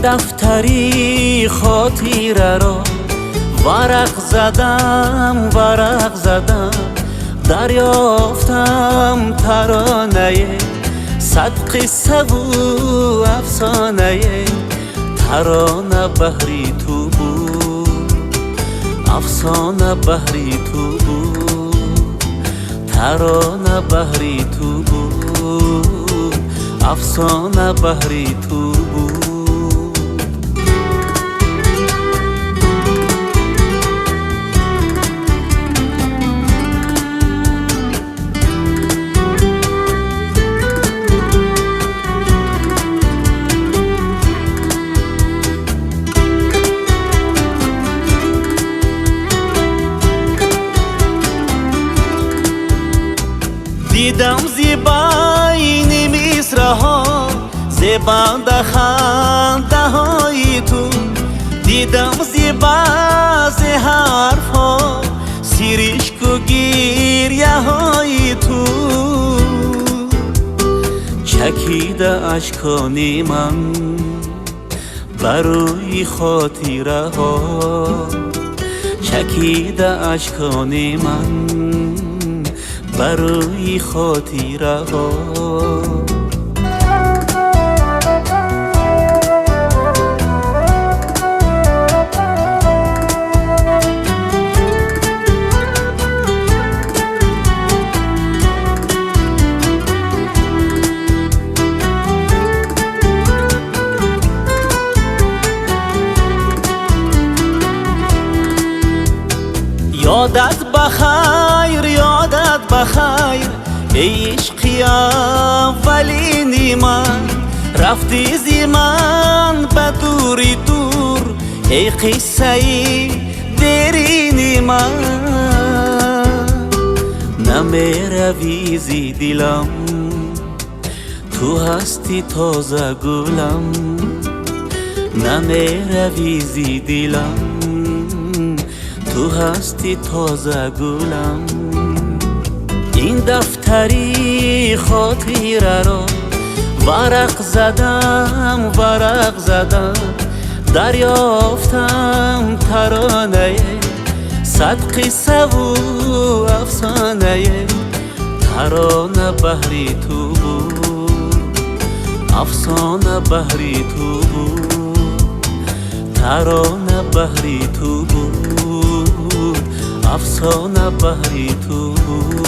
دفتری خاطره را ورق زدم دریافتم ترانه صد قصه و افسانه ترانه بحری تو بود افسانه بحری تو بود ترانه بحری تو بود افسانه بحری تو بود دیدم زیبایی مصرها زبان خنده های تو دیدم زیبا ز حرف ها سیرشک و گریه های تو چکیده اشکان من برای خاطره ها چکیده اشکان من برای خاطره ها یادت بخیر ای عشقی اولین من رفتی زی من به دوری دور ای قصه دیرین من نمیروی زی دلم تو هستی تازه گلم نمیروی زی دلم تو هستی تازه گلم این دفتری خاطره را ورق زدم دریافتم ترانه صد قصه و افسانه ترانه بحری تو بود افسانه بحری تو بود ترانه بحری تو بود افسانه بحری تو بود